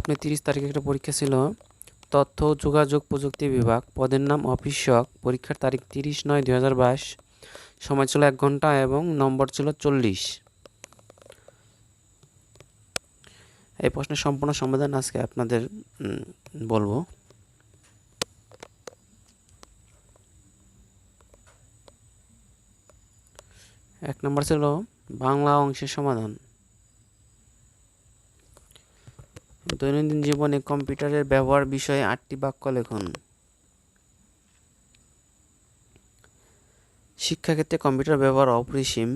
আপনি 30 তারিখে একটা পরীক্ষা ছিল, তথ্য ও যোগাযোগ প্রযুক্তি বিভাগ, পদের নাম অফিসক, পরীক্ষার তারিখ 30/9/2022, সময় ছিল 1 ঘন্টা এবং নম্বর ছিল 40। এই প্রশ্নের সম্পূর্ণ সমাধান আজকে আপনাদের বলবো। এক নম্বর ছিল বাংলা অংশের সমাধান। দৈনন্দিন জীবনে কম্পিউটারের ব্যবহার বিষয়ে 8টি বাক্য লিখুন। শিক্ষাক্ষেত্রে কম্পিউটার ব্যবহার অপরিসীম।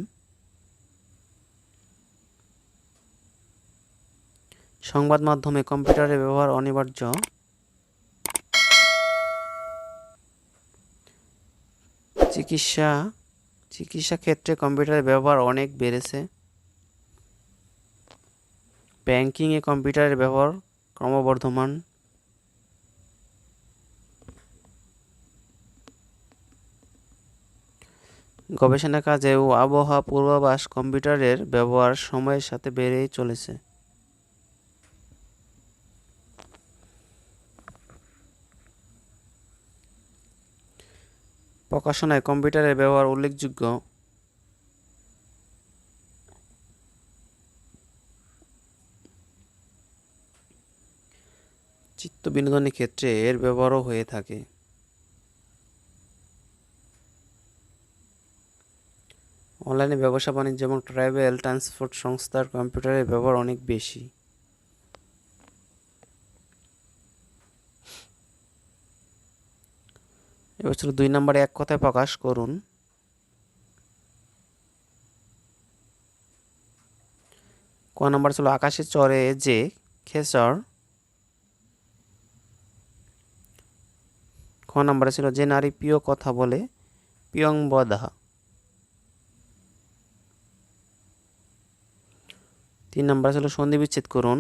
সংবাদ মাধ্যমে কম্পিউটারের ব্যবহার অনিবার্য। চিকিৎসা ক্ষেত্রে কম্পিউটারের ব্যবহার অনেক বেড়েছে। ব্যাংকিংয়ে কম্পিউটারের ব্যবহার ক্রমবর্ধমান। গবেষণা কাজে ও আবহাওয়া পূর্বাভাস কম্পিউটারের ব্যবহার সময়ের সাথে বেড়েই চলেছে। প্রকাশনায় কম্পিউটারের ব্যবহার উল্লেখযোগ্য। চিত্ত বিনোদনের ক্ষেত্রে এর ব্যবহারও হয়ে থাকে। অনলাইনে ব্যবসা বাণিজ্য এবং ট্রাভেল ট্রান্সপোর্ট সংস্থার কম্পিউটারের ব্যবহার অনেক বেশি। এবার ছিল 2 নম্বরে এক কথায় প্রকাশ করুন। ক নম্বর ছিল আকাশে চড়ে যে খেচর। খ নম্বরে ছিল যে নারী প্রিয় কথা বলে পিয়ংবদা। 3 নম্বরে ছিল সন্ধি বিচ্ছেদ করুন।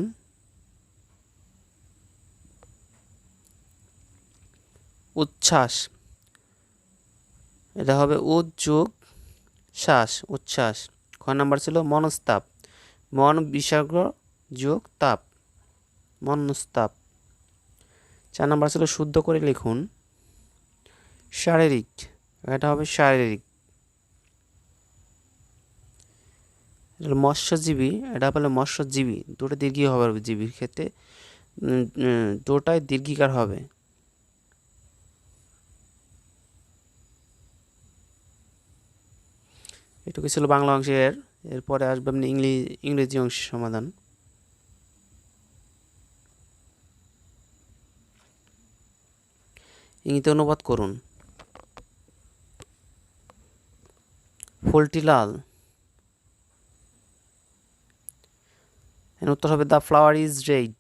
উচ্ছ্বাস, এটা হবে উদ্যোগ শ্বাস, উচ্ছ্বাস। খ নম্বর ছিল মনস্তাপ, মন বিসর্গ যোগ তাপ, মনস্তাপ। 4 নম্বর ছিল শুদ্ধ করে লিখুন। শারীরিক, এটা হবে শারীরিক। মৎস্যজীবী, এটা বলে মৎস্যজীবী, দুটো দীর্ঘ হবে জীবীর ক্ষেত্রে, দুটাই দীর্ঘিকার হবে। এটুকু ছিল বাংলা অংশের। এরপরে আসবে আপনি ইংরেজি অংশের সমাধান। ইংরেজিতে অনুবাদ করুন। ফুলটি লাল, উত্তর হবে দ্য ফ্লাওয়ার ইজ রেড।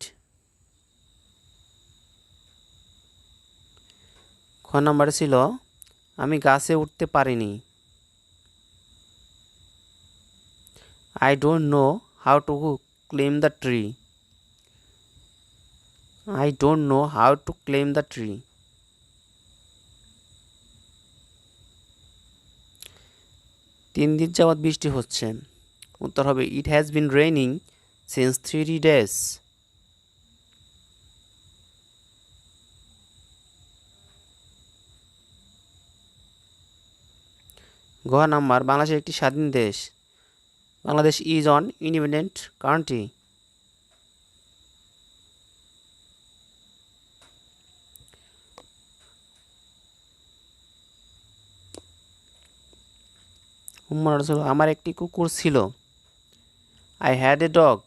খ নম্বরে ছিল আমি গাছে উঠতে পারিনি। I don't know how to climb the tree. I don't know how to climb the tree. 3 দিন যাবৎ বৃষ্টি হচ্ছে। উত্তর হবে it has been raining since 3 days. গ নাম্বার বাংলাদেশ একটি স্বাধীন দেশ। Bangladesh is an independent country. আমার একটি কুকুর ছিল। I had a dog.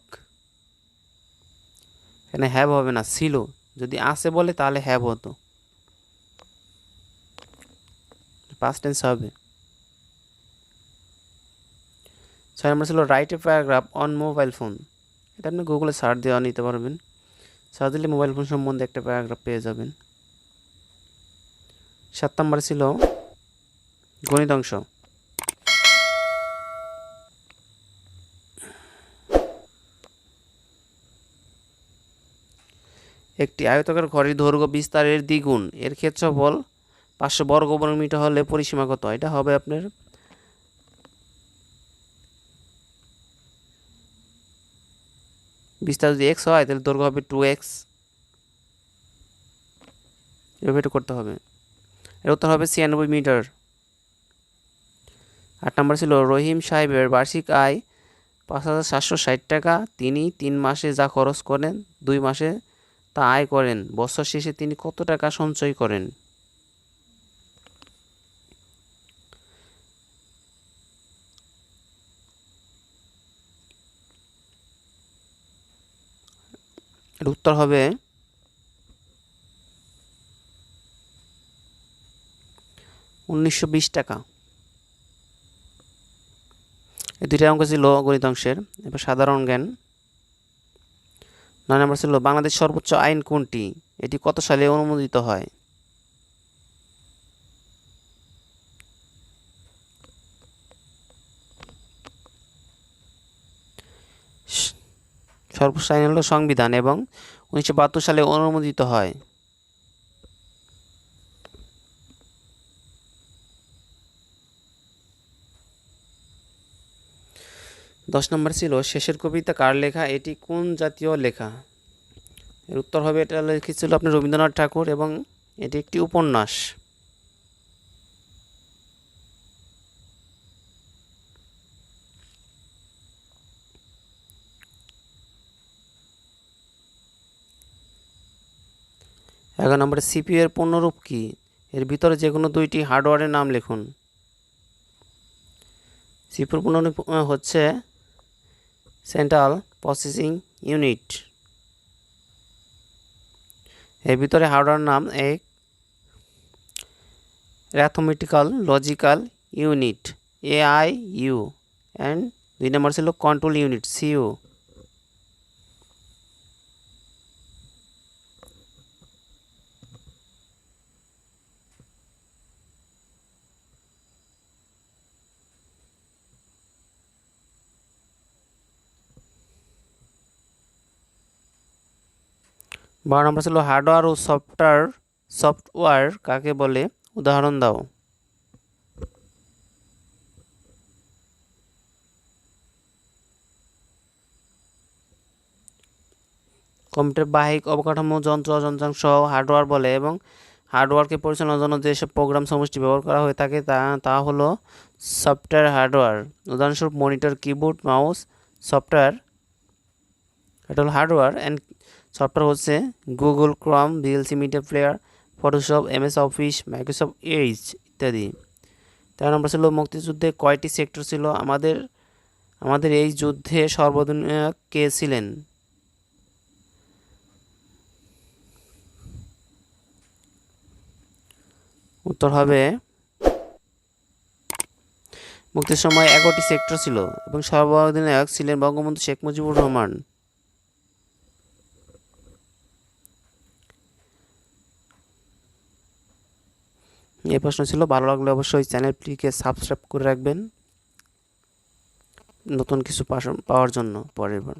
এখানে হ্যাভ হবে না, ছিল। যদি আছে বলে তাহলে হ্যাভ হতো, পাস্ট টেন্স হবে। 6 নম্বর ছিল write a paragraph on mobile phone. এটা আপনি গুগলে সার্চ দেওয়া নিতে পারবেন। সার্চ দিলে মোবাইল ফোন সম্বন্ধে একটা প্যারাগ্রাফ পেয়ে যাবেন। 7 নম্বর ছিল গণিত অংশ। একটি আয়তাকার ঘরের দৈর্ঘ্য বিস্তারের দ্বিগুণ, এর ক্ষেত্রফল 500 বর্গমিটার হলে পরিসীমা কত? এটা হবে আপনার বিস্তার যদি এক্স হয় তাহলে দৈর্ঘ্য হবে 2x। এভাবে এটা করতে হবে। এর উত্তর হবে 96 মিটার। 8 নম্বর ছিল রহিম সাহেবের বার্ষিক আয় 5,760 টাকা। তিনি 3 মাসে যা খরচ করেন 2 মাসে তা আয় করেন। বছর শেষে তিনি কত টাকা সঞ্চয় করেন? এর উত্তর হবে 1920 টাকা। এই দুইটা অঙ্ক ছিল গণিত অংশের। এবার সাধারণ জ্ঞান। 9 নম্বর ছিল বাংলাদেশ সর্বোচ্চ আইন কোনটি? এটি কত সালে অনুমোদিত হয়? সর্বোচ্চ আইন হলো সংবিধান এবং 1972 সালে অনুমোদিত হয়। 10 নম্বর ছিল শেষের কবিতা কার লেখা? এটি কোন জাতীয় লেখা? এর উত্তর হবে এটা লিখেছিল আপনি রবীন্দ্রনাথ ঠাকুর এবং এটি একটি উপন্যাস। এগারো নম্বরে সিপিইউ এর পূর্ণরূপ কি? এর ভিতরে যে কোনো দুইটি হার্ডওয়্যারের নাম লিখুন। সিপিইউর পূর্ণরূপ হচ্ছে সেন্ট্রাল প্রসেসিং ইউনিট। এর ভিতরে হার্ডওয়্যার নাম এক arithmetical logical unit AIU and 2 নম্বর ছিল কন্ট্রোল ইউনিট CU। বারো নম্বর ছিল হার্ডওয়্যার ও সফটওয়্যার কাকে বলে? উদাহরণ দাও। কম্পিউটার বাহ্যিক অবকাঠামো যন্ত্র যন্ত্রাংশ হার্ডওয়্যার বলে এবং হার্ডওয়্যারকে পরিচালনার জন্য যেসব প্রোগ্রাম সমষ্টি ব্যবহার করা হয়ে থাকে তা হলো সফটওয়্যার হার্ডওয়্যার। উদাহরণস্বরূপ মনিটর, কিবোর্ড, মাউস সফটওয়্যার, এটা হলো হার্ডওয়্যার। অ্যান্ড সফটওয়্যার হচ্ছে Google Chrome, VLC media player, Photoshop, MS office, Microsoft Edge ইত্যাদি। 13 নম্বর ছিল মুক্তিযুদ্ধে কয়টি সেক্টর ছিল? আমাদের এই যুদ্ধে সর্বাধিনায়ক কে ছিলেন? উত্তর হবে মুক্তির সময় 11টি সেক্টর ছিল এবং সর্বাধিনায়ক ছিলেন বঙ্গবন্ধু শেখ মুজিবুর রহমান। এই প্রশ্ন ছিল। ভালো লাগলে অবশ্যই চ্যানেলটিকে সাবস্ক্রাইব করে রাখবেন নতুন কিছু পাওয়ার জন্য পরের বার।